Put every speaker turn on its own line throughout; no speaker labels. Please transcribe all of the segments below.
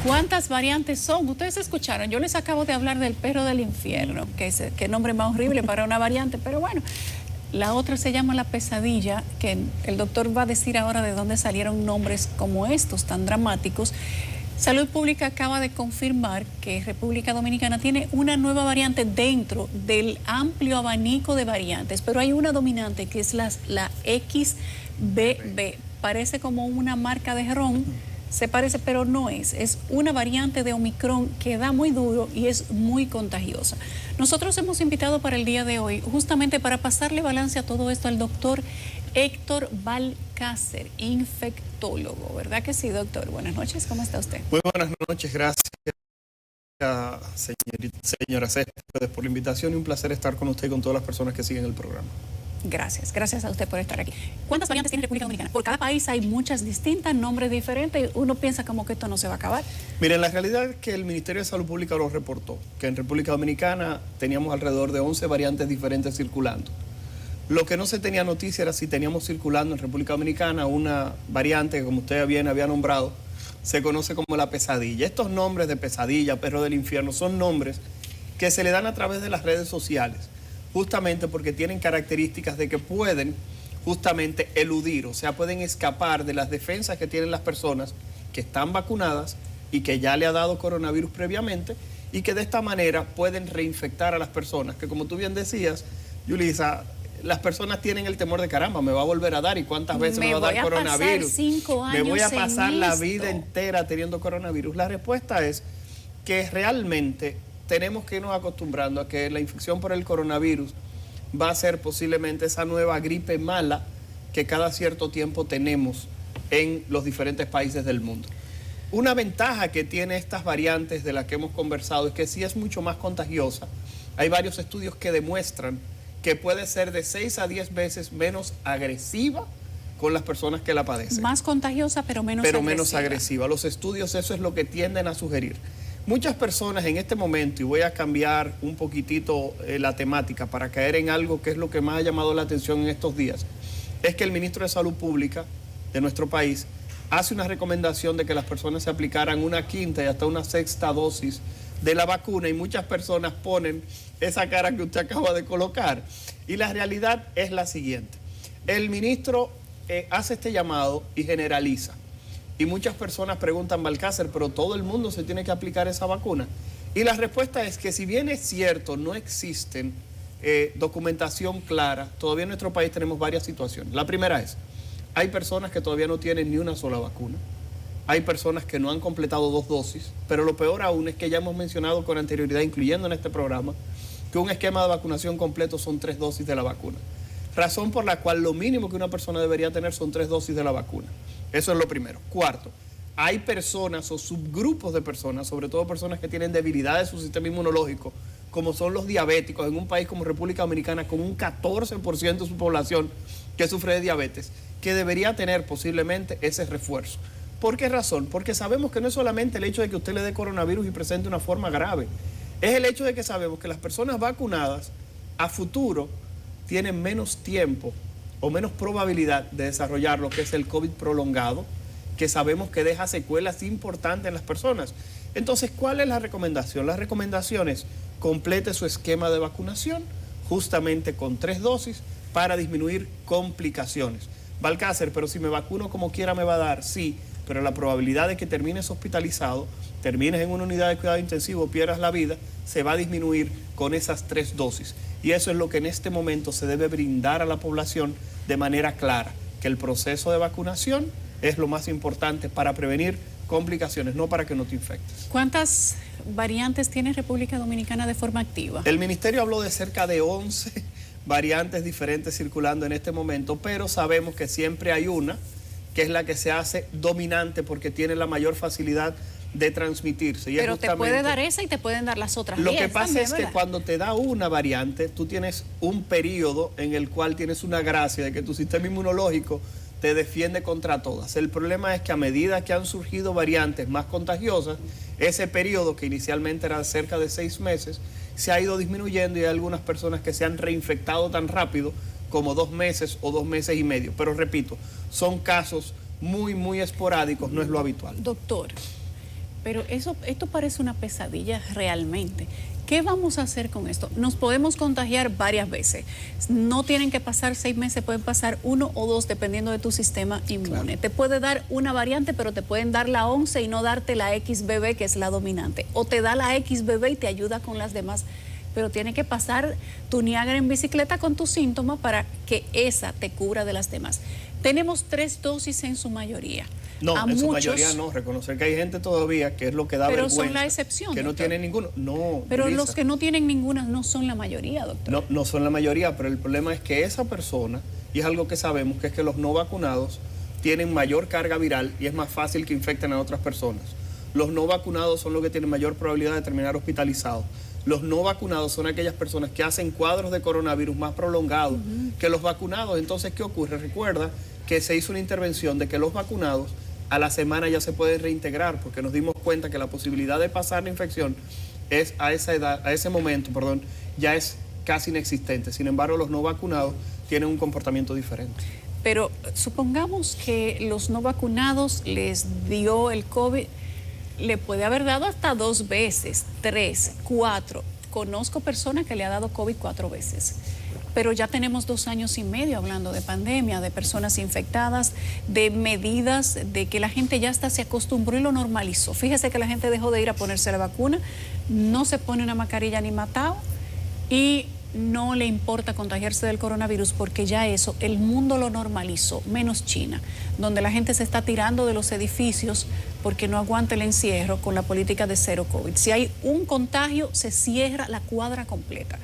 ¿Cuántas variantes son? Ustedes escucharon, yo les acabo de hablar del perro del infierno, que nombre más horrible para una variante, pero bueno. La otra se llama la pesadilla, que el doctor va a decir ahora de dónde salieron nombres como estos, tan dramáticos. Salud Pública acaba de confirmar que República Dominicana tiene una nueva variante dentro del amplio abanico de variantes, pero hay una dominante que es la XBB. Parece como una marca de ron, se parece, pero no es. Es una variante de Omicron que da muy duro y es muy contagiosa. Nosotros hemos invitado para el día de hoy, justamente para pasarle balance a todo esto, al doctor Héctor Balcácer, infectólogo. ¿Verdad que sí, doctor? Buenas noches, ¿cómo está usted?
Muy buenas noches, gracias, señora Céspedes, por la invitación y un placer estar con usted y con todas las personas que siguen el programa.
Gracias a usted por estar aquí. ¿Cuántas variantes tiene República Dominicana? Por cada país hay muchas distintas, nombres diferentes. Uno piensa como que esto no se va a acabar.
Miren, la realidad es que el Ministerio de Salud Pública lo reportó, que en República Dominicana teníamos alrededor de 11 variantes diferentes circulando. Lo que no se tenía noticia era si teníamos circulando en República Dominicana una variante que, como usted bien había nombrado, se conoce como la pesadilla. Estos nombres de pesadilla, perro del infierno, son nombres que se le dan a través de las redes sociales, justamente porque tienen características de que pueden justamente eludir, o sea, pueden escapar de las defensas que tienen las personas que están vacunadas y que ya le ha dado coronavirus previamente y que de esta manera pueden reinfectar a las personas, que como tú bien decías, Yulisa, las personas tienen el temor de caramba, me va a volver a dar y cuántas veces me va a dar coronavirus.
5 años
me voy a pasar la
esto.
vida entera teniendo coronavirus. La respuesta es que realmente tenemos que irnos acostumbrando a que la infección por el coronavirus va a ser posiblemente esa nueva gripe mala que cada cierto tiempo tenemos en los diferentes países del mundo. Una ventaja que tiene estas variantes de las que hemos conversado es que sí es mucho más contagiosa. Hay varios estudios que demuestran que puede ser de 6 a 10 veces menos agresiva con las personas que la padecen.
Más contagiosa, pero menos agresiva.
Menos agresiva. Los estudios eso es lo que tienden a sugerir. Muchas personas en este momento, y voy a cambiar un poquitito la temática para caer en algo que es lo que más ha llamado la atención en estos días, es que el ministro de Salud Pública de nuestro país hace una recomendación de que las personas se aplicaran una quinta y hasta una sexta dosis de la vacuna y muchas personas ponen esa cara que usted acaba de colocar. Y la realidad es la siguiente. El ministro hace este llamado y generaliza. Y muchas personas preguntan, Balcácer, pero todo el mundo se tiene que aplicar esa vacuna. Y la respuesta es que si bien es cierto, no existen documentación clara, todavía en nuestro país tenemos varias situaciones. La primera es, hay personas que todavía no tienen ni una sola vacuna. Hay personas que no han completado 2 dosis, pero lo peor aún es que ya hemos mencionado con anterioridad, incluyendo en este programa, que un esquema de vacunación completo son 3 dosis de la vacuna. Razón por la cual lo mínimo que una persona debería tener son 3 dosis de la vacuna. Eso es lo primero. Cuarto, hay personas o subgrupos de personas, sobre todo personas que tienen debilidad de su sistema inmunológico, como son los diabéticos, en un país como República Dominicana, con un 14% de su población que sufre de diabetes, que debería tener posiblemente ese refuerzo. ¿Por qué razón? Porque sabemos que no es solamente el hecho de que usted le dé coronavirus y presente una forma grave, es el hecho de que sabemos que las personas vacunadas a futuro tienen menos tiempo o menos probabilidad de desarrollar lo que es el COVID prolongado, que sabemos que deja secuelas importantes en las personas. Entonces, ¿cuál es la recomendación? La recomendación es complete su esquema de vacunación justamente con 3 dosis para disminuir complicaciones. Balcácer, pero si me vacuno como quiera me va a dar, sí, pero la probabilidad de que termines hospitalizado, termines en una unidad de cuidado intensivo, pierdas la vida, se va a disminuir con esas 3 dosis. Y eso es lo que en este momento se debe brindar a la población de manera clara, que el proceso de vacunación es lo más importante para prevenir complicaciones, no para que no te infectes.
¿Cuántas variantes tiene República Dominicana de forma activa?
El ministerio habló de cerca de 11 variantes diferentes circulando en este momento, pero sabemos que siempre hay una que es la que se hace dominante porque tiene la mayor facilidad de transmitirse.
Pero te puede dar esa y te pueden dar las otras 10.
Lo que pasa
también,
es
¿verdad?
que cuando te da una variante, tú tienes un periodo en el cual tienes una gracia de que tu sistema inmunológico te defiende contra todas. El problema es que a medida que han surgido variantes más contagiosas, ese periodo que inicialmente era cerca de 6 meses, se ha ido disminuyendo y hay algunas personas que se han reinfectado tan rápido como 2 meses o 2 meses y medio. Pero repito, son casos muy esporádicos, no es lo habitual.
Doctor, Pero esto parece una pesadilla realmente. ¿Qué vamos a hacer con esto? Nos podemos contagiar varias veces. No tienen que pasar 6 meses, pueden pasar 1 o 2 dependiendo de tu sistema inmune. Claro. Te puede dar una variante, pero te pueden dar la 11 y no darte la XBB, que es la dominante. O te da la XBB y te ayuda con las demás. Pero tiene que pasar tu Niágara en bicicleta con tus síntomas para que esa te cubra de las demás. Tenemos 3 dosis en su mayoría.
No, en su mayoría no. Reconocer que hay gente todavía, que es lo que da vergüenza.
Pero son la excepción,
que
doctor.
No tienen ninguno. No,
pero
Luisa,
los que no tienen ninguna no son la mayoría, doctor.
No son la mayoría, pero el problema es que esa persona, y es algo que sabemos, que es que los no vacunados tienen mayor carga viral y es más fácil que infecten a otras personas. Los no vacunados son los que tienen mayor probabilidad de terminar hospitalizados. Los no vacunados son aquellas personas que hacen cuadros de coronavirus más prolongados que los vacunados. Entonces, ¿qué ocurre? Recuerda que se hizo una intervención de que los vacunados a la semana ya se pueden reintegrar, porque nos dimos cuenta que la posibilidad de pasar la infección es a esa edad, a ese momento, ya es casi inexistente. Sin embargo, los no vacunados tienen un comportamiento diferente.
Pero supongamos que los no vacunados les dio el COVID, le puede haber dado hasta 2 veces, 3, 4. Conozco personas que le ha dado COVID 4 veces. Pero ya tenemos 2 años y medio hablando de pandemia, de personas infectadas, de medidas, de que la gente ya hasta se acostumbró y lo normalizó. Fíjese que la gente dejó de ir a ponerse la vacuna, no se pone una mascarilla ni matado y no le importa contagiarse del coronavirus porque ya eso, el mundo lo normalizó, menos China, donde la gente se está tirando de los edificios porque no aguanta el encierro con la política de cero COVID. Si hay un contagio, se cierra la cuadra completa.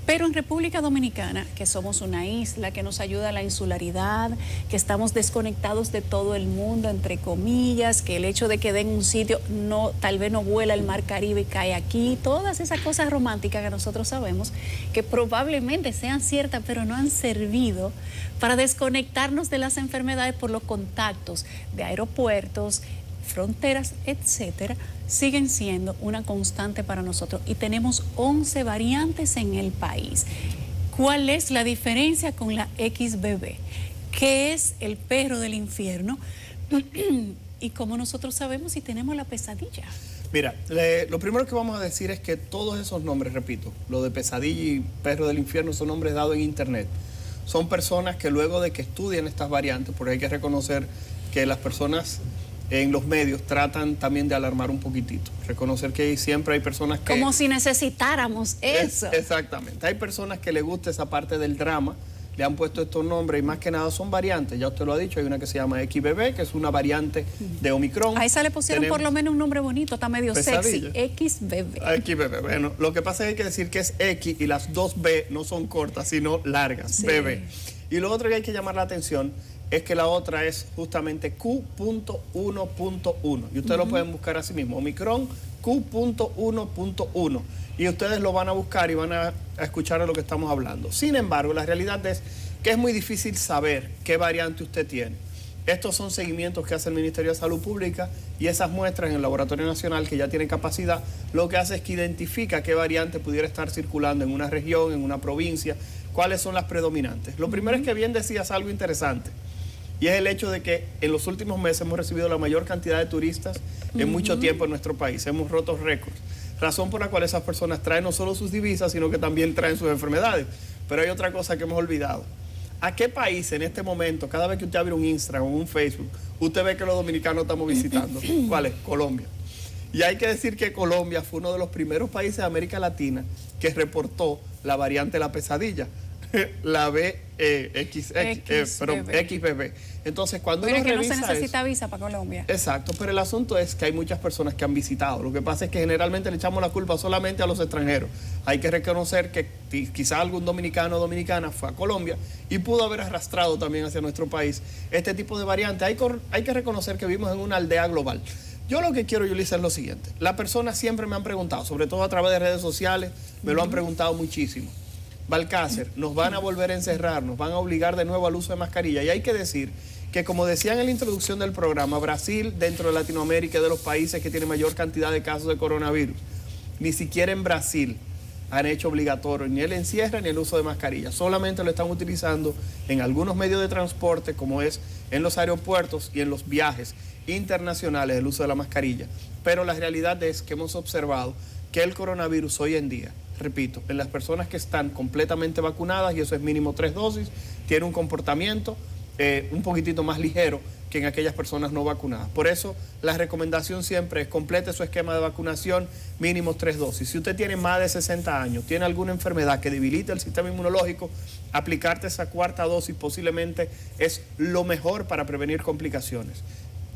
Pero en República Dominicana, que somos una isla, que nos ayuda a la insularidad, que estamos desconectados de todo el mundo, entre comillas, que el hecho de que den un sitio, tal vez no vuela el mar Caribe y cae aquí, todas esas cosas románticas que nosotros sabemos, que probablemente sean ciertas, pero no han servido para desconectarnos de las enfermedades por los contactos de aeropuertos, fronteras, etcétera, siguen siendo una constante para nosotros y tenemos 11 variantes en el país. ¿Cuál es la diferencia con la XBB? ¿Qué es el perro del infierno? Y cómo nosotros sabemos si tenemos la pesadilla.
Mira, lo primero que vamos a decir es que todos esos nombres, repito, lo de pesadilla y perro del infierno son nombres dados en internet. Son personas que luego de que estudian estas variantes, porque hay que reconocer que las personas en los medios tratan también de alarmar un poquitito. Reconocer que siempre hay personas que...
Como si necesitáramos eso.
Exactamente. Hay personas que les gusta esa parte del drama, le han puesto estos nombres y más que nada son variantes. Ya usted lo ha dicho, hay una que se llama XBB, que es una variante de Omicron.
A esa le pusieron por lo menos un nombre bonito, está medio pesadilla. Sexy. XBB.
XBB. Bueno, lo que pasa es que hay que decir que es X y las 2 B no son cortas, sino largas. Sí. BB. Y lo otro que hay que llamar la atención es que la otra es justamente Q.1.1 y ustedes lo pueden buscar así mismo, Omicron Q.1.1 y ustedes lo van a buscar y van a escuchar de lo que estamos hablando. Sin embargo, la realidad es que es muy difícil saber qué variante usted tiene. Estos son seguimientos que hace el Ministerio de Salud Pública y esas muestras en el Laboratorio Nacional, que ya tiene capacidad, lo que hace es que identifica qué variante pudiera estar circulando en una región, en una provincia, cuáles son las predominantes. Lo primero es que bien decías algo interesante. Y es el hecho de que en los últimos meses hemos recibido la mayor cantidad de turistas en mucho tiempo en nuestro país. Hemos roto récords. Razón por la cual esas personas traen no solo sus divisas, sino que también traen sus enfermedades. Pero hay otra cosa que hemos olvidado. ¿A qué país en este momento, cada vez que usted abre un Instagram o un Facebook, usted ve que los dominicanos estamos visitando? ¿Cuál es? Colombia. Y hay que decir que Colombia fue uno de los primeros países de América Latina que reportó la variante de la pesadilla. La XBB. Entonces, cuando uno revisa
no se necesita visa para Colombia.
Exacto, pero el asunto es que hay muchas personas que han visitado. Lo que pasa es que generalmente le echamos la culpa solamente a los extranjeros. Hay que reconocer que quizá algún dominicano o dominicana fue a Colombia y pudo haber arrastrado también hacia nuestro país este tipo de variante. Hay que reconocer que vivimos en una aldea global. Yo lo que quiero, Yulisa, es lo siguiente. Las personas siempre me han preguntado, sobre todo a través de redes sociales, me lo han preguntado muchísimo. Balcácer, nos van a volver a encerrar, nos van a obligar de nuevo al uso de mascarilla. Y hay que decir que, como decían en la introducción del programa, Brasil, dentro de Latinoamérica, es de los países que tiene mayor cantidad de casos de coronavirus. Ni siquiera en Brasil han hecho obligatorio ni el encierro ni el uso de mascarilla. Solamente lo están utilizando en algunos medios de transporte, como es en los aeropuertos y en los viajes internacionales del uso de la mascarilla. Pero la realidad es que hemos observado que el coronavirus hoy en día, repito, en las personas que están completamente vacunadas, y eso es mínimo 3 dosis, tiene un comportamiento un poquitito más ligero que en aquellas personas no vacunadas. Por eso la recomendación siempre es complete su esquema de vacunación, mínimo 3 dosis. Si usted tiene más de 60 años, tiene alguna enfermedad que debilita el sistema inmunológico, aplicarte esa 4ª dosis posiblemente es lo mejor para prevenir complicaciones.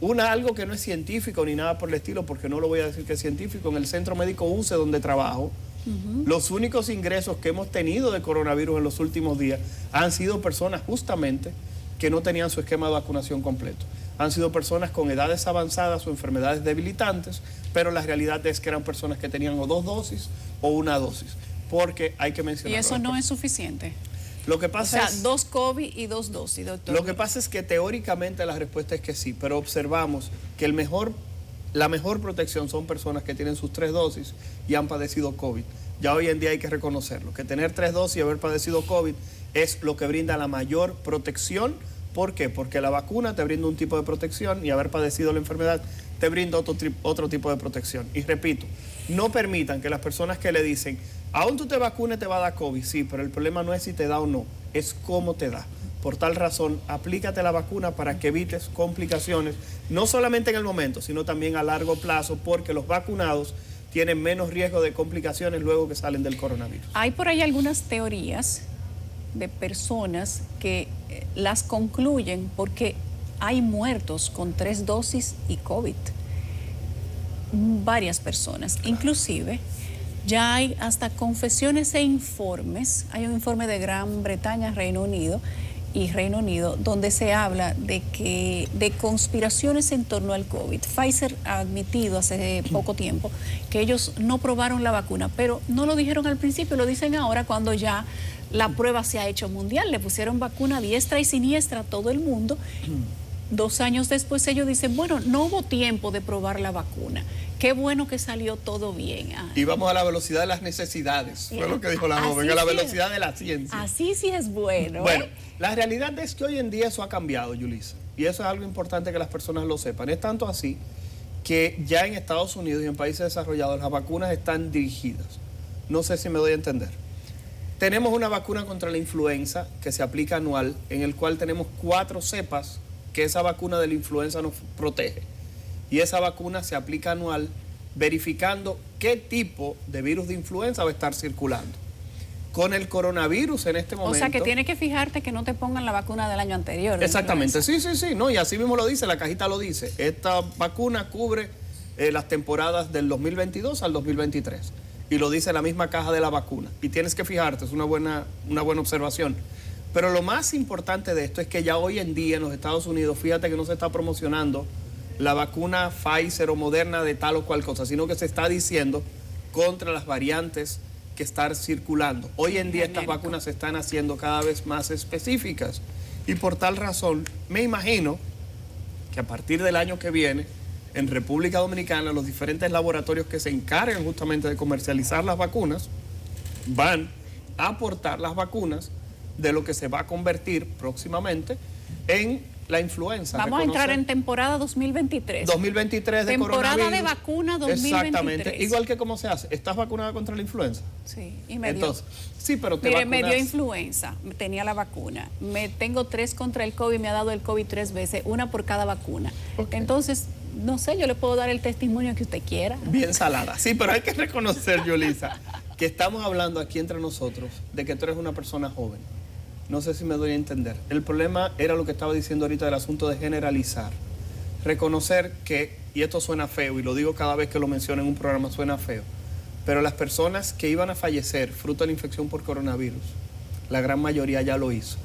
Algo que no es científico ni nada por el estilo, porque no lo voy a decir que es científico, en el Centro Médico UCE donde trabajo, los únicos ingresos que hemos tenido de coronavirus en los últimos días han sido personas justamente que no tenían su esquema de vacunación completo. Han sido personas con edades avanzadas o enfermedades debilitantes, pero la realidad es que eran personas que tenían o 2 dosis o 1 dosis, porque hay que mencionar.
¿Y eso no es suficiente?
Lo que pasa es,
2 COVID y 2 dosis, doctor.
Lo que pasa es que teóricamente la respuesta es que sí, pero observamos que la mejor protección son personas que tienen sus 3 dosis y han padecido COVID. Ya hoy en día hay que reconocerlo, que tener 3 dosis y haber padecido COVID es lo que brinda la mayor protección. ¿Por qué? Porque la vacuna te brinda un tipo de protección y haber padecido la enfermedad te brinda otro tipo de protección. Y repito, no permitan que las personas que le dicen, aún tú te vacunes te va a dar COVID, sí, pero el problema no es si te da o no, es cómo te da. Por tal razón, aplícate la vacuna para que evites complicaciones, no solamente en el momento, sino también a largo plazo, porque los vacunados tienen menos riesgo de complicaciones luego que salen del coronavirus.
Hay por ahí algunas teorías de personas que las concluyen porque hay muertos con 3 dosis y COVID. Varias personas, claro. Inclusive ya hay hasta confesiones e informes. Hay un informe de Gran Bretaña, Reino Unido, donde se habla de conspiraciones en torno al COVID. Pfizer ha admitido hace poco tiempo que ellos no probaron la vacuna, pero no lo dijeron al principio, lo dicen ahora cuando ya la prueba se ha hecho mundial. Le pusieron vacuna diestra y siniestra a todo el mundo. 2 años después ellos dicen, bueno, no hubo tiempo de probar la vacuna. Qué bueno que salió todo bien.
Y vamos a la velocidad de las necesidades, fue lo que dijo la joven, a la velocidad de la ciencia.
Así sí es bueno.
Bueno, la realidad es que hoy en día eso ha cambiado, Yulisa, y eso es algo importante que las personas lo sepan. Es tanto así que ya en Estados Unidos y en países desarrollados las vacunas están dirigidas. No sé si me doy a entender. Tenemos una vacuna contra la influenza que se aplica anual, en el cual tenemos 4 cepas que esa vacuna de la influenza nos protege. Y esa vacuna se aplica anual verificando qué tipo de virus de influenza va a estar circulando. Con el coronavirus en este momento...
O sea, que tienes que fijarte que no te pongan la vacuna del año anterior.
Exactamente, sí, no, y así mismo lo dice, la cajita lo dice. Esta vacuna cubre las temporadas del 2022 al 2023. Y lo dice la misma caja de la vacuna. Y tienes que fijarte, es una buena observación. Pero lo más importante de esto es que ya hoy en día en los Estados Unidos, fíjate que no se está promocionando la vacuna Pfizer o Moderna de tal o cual cosa, sino que se está diciendo contra las variantes que están circulando. Hoy en día estas vacunas se están haciendo cada vez más específicas y por tal razón me imagino que a partir del año que viene en República Dominicana los diferentes laboratorios que se encargan justamente de comercializar las vacunas van a aportar las vacunas de lo que se va a convertir próximamente en la influenza.
Vamos a entrar en temporada 2023.
2023 de
temporada
coronavirus.
De vacuna 2023.
Exactamente. Igual que cómo se hace. ¿Estás vacunada contra la influenza?
Sí, y me dio.
Entonces, sí, pero te
Mire, me dio
vacunas.
influenza, tenía la vacuna. Tengo 3 contra el COVID, me ha dado el COVID 3 veces, 1 por cada vacuna. Okay. Entonces, no sé, yo le puedo dar el testimonio que usted quiera.
Bien salada. Sí, pero hay que reconocer, Yulisa, que estamos hablando aquí entre nosotros de que tú eres una persona joven. No sé si me doy a entender. El problema era lo que estaba diciendo ahorita del asunto de generalizar. Reconocer que, y esto suena feo, y lo digo cada vez que lo menciono en un programa, suena feo, pero las personas que iban a fallecer fruto de la infección por coronavirus, la gran mayoría ya lo hizo,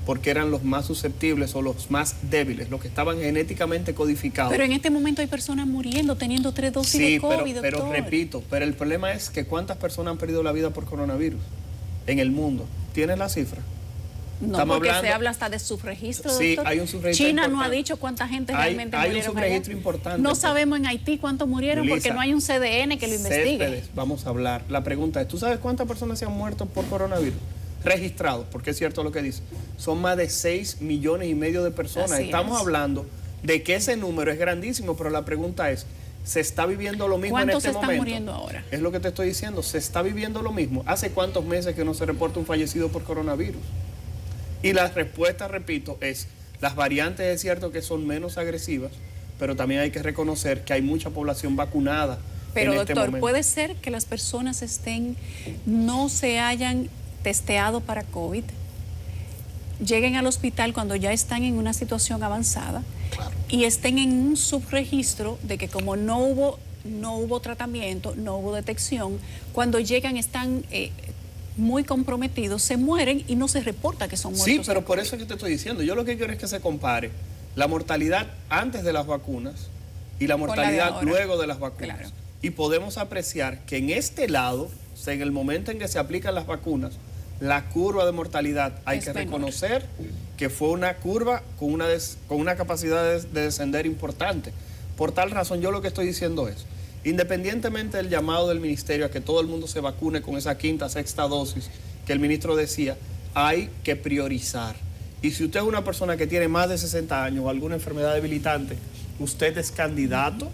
porque eran los más susceptibles o los más débiles, los que estaban genéticamente codificados.
Pero en este momento hay personas muriendo teniendo 3 dosis de COVID,
pero
doctor.
Repito, pero el problema es que ¿cuántas personas han perdido la vida por coronavirus en el mundo? ¿Tienes la cifra?
No,
Estamos
porque
hablando,
se habla hasta de subregistro,
sí,
doctor.
hay un subregistro
China
importante.
No ha dicho cuánta gente realmente murieron.
Hay un subregistro importante.
No sabemos en Haití cuántos murieron,
Lisa,
porque no hay un CDN que lo investigue.
Céspedes, vamos a hablar. La pregunta es, ¿tú sabes cuántas personas se han muerto por coronavirus? Registrados, porque es cierto lo que dice. Son más de 6,5 millones de personas.
Así
Estamos
es.
hablando de que ese número es grandísimo, pero la pregunta es, ¿se está viviendo lo mismo en este momento?
¿Cuántos están muriendo ahora?
Es lo que te estoy diciendo, ¿se está viviendo lo mismo? ¿Hace cuántos meses que no se reporta un fallecido por coronavirus? Y la respuesta, repito, es, las variantes es cierto que son menos agresivas, pero también hay que reconocer que hay mucha población vacunada.
Pero
en este
doctor,
momento.
puede ser que las personas no se hayan testeado para COVID, lleguen al hospital cuando ya están en una situación avanzada, claro, y estén en un subregistro de que como no hubo tratamiento, no hubo detección, cuando llegan están muy comprometidos, se mueren y no se reporta que son muertos.
Sí, pero por eso es que te estoy diciendo, yo lo que quiero es que se compare la mortalidad antes de las vacunas y la mortalidad luego de las vacunas. Claro. Y podemos apreciar que en este lado, o sea, en el momento en que se aplican las vacunas, la curva de mortalidad hay que reconocer que fue una curva con una capacidad de descender importante. Por tal razón, yo lo que estoy diciendo es, independientemente del llamado del ministerio a que todo el mundo se vacune con esa quinta, sexta dosis que el ministro decía, hay que priorizar. Y si usted es una persona que tiene más de 60 años o alguna enfermedad debilitante, usted es candidato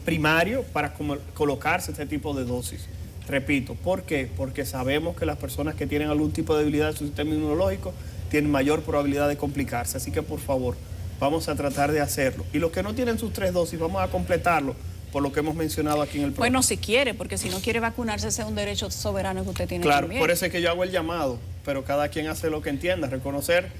primario para colocarse este tipo de dosis. Repito, ¿por qué? Porque sabemos que las personas que tienen algún tipo de debilidad en su sistema inmunológico tienen mayor probabilidad de complicarse. Así que, por favor, vamos a tratar de hacerlo. Y los que no tienen sus 3 dosis, vamos a completarlo por lo que hemos mencionado aquí en el programa.
Bueno, si quiere, porque si no quiere vacunarse, ese es un derecho soberano que usted tiene.
Claro,
también.
Por eso es que yo hago el llamado, pero cada quien hace lo que entienda. Reconocer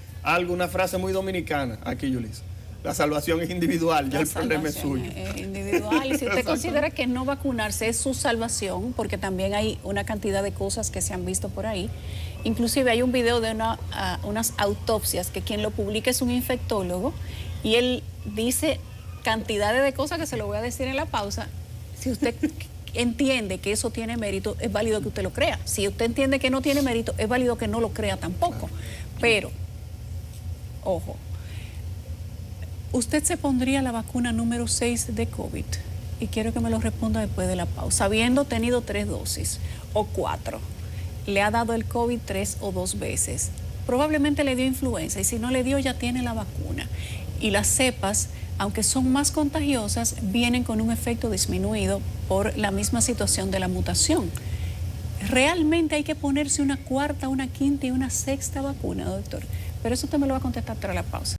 una frase muy dominicana aquí, Yulisa. La salvación es individual, ya el problema es suyo.
Es individual, y si usted considera que no vacunarse es su salvación, porque también hay una cantidad de cosas que se han visto por ahí. Inclusive hay un video de unas autopsias que quien lo publica es un infectólogo y él dice cantidades de cosas que se lo voy a decir en la pausa. Si usted entiende que eso tiene mérito, es válido que usted lo crea. Si usted entiende que no tiene mérito, es válido que no lo crea tampoco. Pero, ojo, ¿usted se pondría la vacuna número 6 de COVID? Y quiero que me lo responda después de la pausa. Habiendo tenido 3 dosis o 4, le ha dado el COVID 3 o 2 veces. Probablemente le dio influenza y si no le dio ya tiene la vacuna. Y las cepas, aunque son más contagiosas, vienen con un efecto disminuido por la misma situación de la mutación. ¿Realmente hay que ponerse una cuarta, una quinta y una sexta vacuna, doctor? Pero eso usted me lo va a contestar tras la pausa.